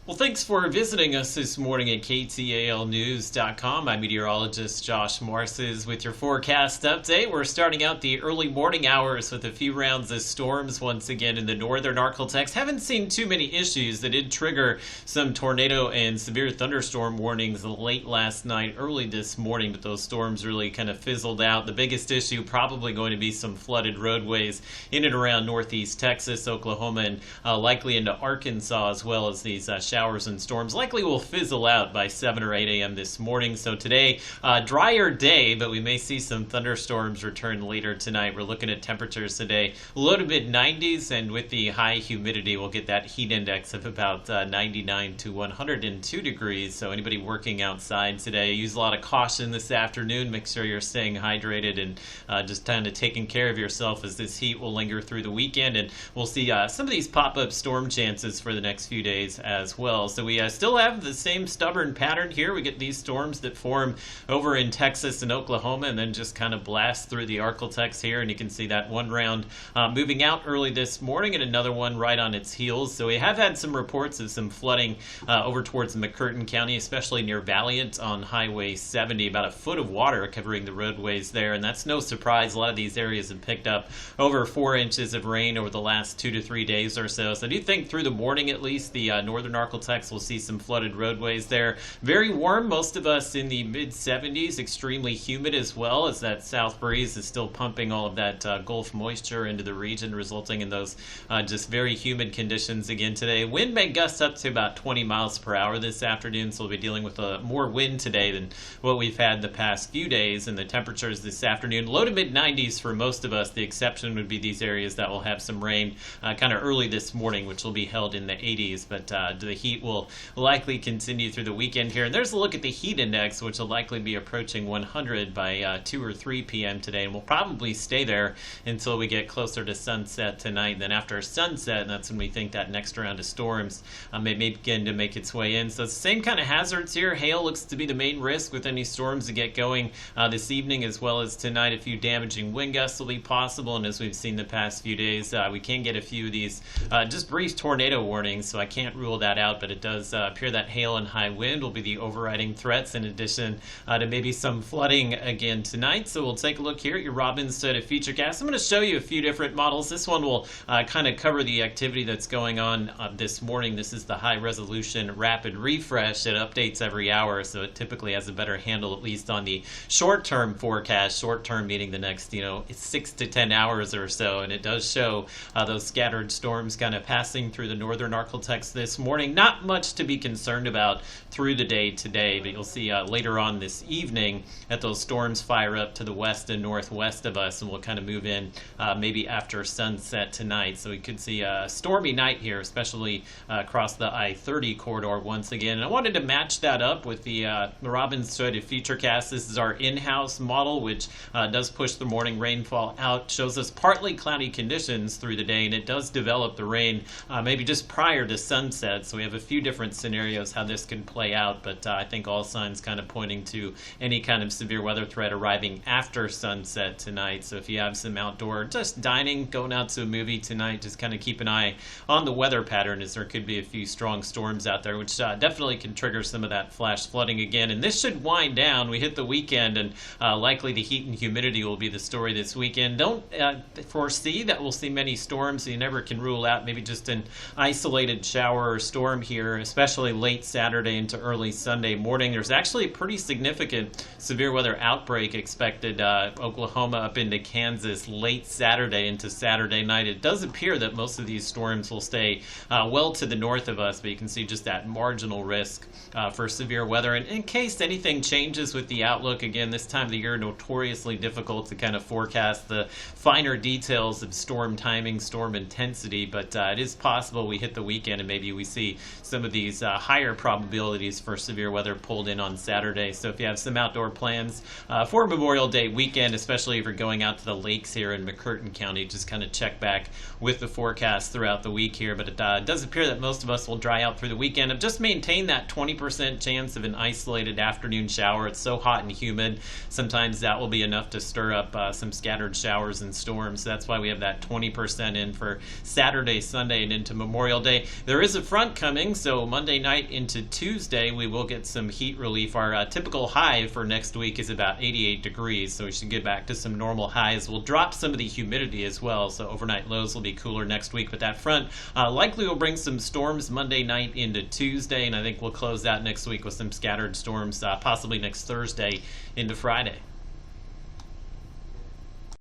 Well, thanks for visiting us this morning at KTALnews.com. I'm meteorologist Josh Morses with your forecast update. We're starting out the early morning hours with a few rounds of storms once again in the northern Arctic. Haven't seen too many issues that did trigger some tornado and severe thunderstorm warnings late last night, early this morning, but those storms really kind of fizzled out. The biggest issue probably going to be some flooded roadways in and around northeast Texas, Oklahoma, and likely into Arkansas, as well as these showers and storms likely will fizzle out by 7 or 8 a.m. this morning. So today, drier day, but we may see some thunderstorms return later tonight. We're looking at temperatures today, low to mid 90s, and with the high humidity, we'll get that heat index of about 99 to 102 degrees. So anybody working outside today, use a lot of caution this afternoon. Make sure you're staying hydrated and just kind of taking care of yourself as this heat will linger through the weekend. And we'll see some of these pop-up storm chances for the next few days as well. So we still have the same stubborn pattern here. We get these storms that form over in Texas and Oklahoma and then just kind of blast through the Arctic here. And you can see that one round moving out early this morning and another one right on its heels. So we have had some reports of some flooding over towards McCurtain County, especially near Valiant on Highway 70. About a foot of water covering the roadways there. And that's no surprise. A lot of these areas have picked up over 4 inches of rain over the last 2 to 3 days or so. So I do think through the morning at least, the northern Arctic will see some flooded roadways there. Very warm, most of us in the mid 70s, extremely humid as well, as that south breeze is still pumping all of that Gulf moisture into the region, resulting in those just very humid conditions again today. Wind may gust up to about 20 miles per hour this afternoon, so we'll be dealing with more wind today than what we've had the past few days. And the temperatures this afternoon, low to mid 90s for most of us. The exception would be these areas that will have some rain kind of early this morning, which will be held in the 80s, but the heat will likely continue through the weekend here. And there's a look at the heat index, which will likely be approaching 100 by 2 or 3 p.m. today, and will probably stay there until we get closer to sunset tonight. Then after sunset, that's when we think that next round of storms may begin to make its way in. So it's the same kind of hazards here. Hail looks to be the main risk with any storms that get going this evening as well as tonight. A few damaging wind gusts will be possible, and as we've seen the past few days, we can get a few of these just brief tornado warnings, so I can't rule that out, but it does appear that hail and high wind will be the overriding threats, in addition to maybe some flooding again tonight. So we'll take a look here at your Robinson Futurecast. I'm going to show you a few different models. This one will kind of cover the activity that's going on this morning. This is the high resolution rapid refresh. It updates every hour, so it typically has a better handle, at least on the short-term forecast. Short-term meaning the next, 6 to 10 hours or so, and it does show those scattered storms kind of passing through the northern Arctic this morning. Not much to be concerned about through the day today, but you'll see later on this evening that those storms fire up to the west and northwest of us, and we'll kind of move in maybe after sunset tonight. So we could see a stormy night here, especially across the I-30 corridor once again. And I wanted to match that up with the Robinson Futurecast. This is our in-house model, which does push the morning rainfall out, shows us partly cloudy conditions through the day, and it does develop the rain maybe just prior to sunset. So we have a few different scenarios how this could play out, but I think all signs kind of pointing to any kind of severe weather threat arriving after sunset tonight. So if you have some outdoor just dining, going out to a movie tonight, just kind of keep an eye on the weather pattern, as there could be a few strong storms out there, which definitely can trigger some of that flash flooding again. And this should wind down. We hit the weekend, and likely the heat and humidity will be the story this weekend. Don't foresee that we'll see many storms, so you never can rule out maybe just an isolated shower or storm here, especially late Saturday into early Sunday morning. There's actually a pretty significant severe weather outbreak expected Oklahoma up into Kansas late Saturday into Saturday night. It does appear that most of these storms will stay well to the north of us, but you can see just that marginal risk for severe weather. And in case anything changes with the outlook, again, this time of the year, notoriously difficult to kind of forecast the finer details of storm timing, storm intensity, but it is possible we hit the weekend and maybe we see some of these higher probabilities for severe weather pulled in on Saturday. So if you have some outdoor plans for Memorial Day weekend, especially if you're going out to the lakes here in McCurtain County, just kind of check back with the forecast throughout the week here. But it does appear that most of us will dry out through the weekend. I've just maintained that 20% chance of an isolated afternoon shower. It's so hot and humid. Sometimes that will be enough to stir up some scattered showers and storms. That's why we have that 20% in for Saturday, Sunday, and into Memorial Day. There is a front coming coming, so Monday night into Tuesday we will get some heat relief. Our typical high for next week is about 88 degrees, so we should get back to some normal highs. We'll drop some of the humidity as well, so overnight lows will be cooler next week. But that front likely will bring some storms Monday night into Tuesday, and I think we'll close out next week with some scattered storms, possibly next Thursday into Friday.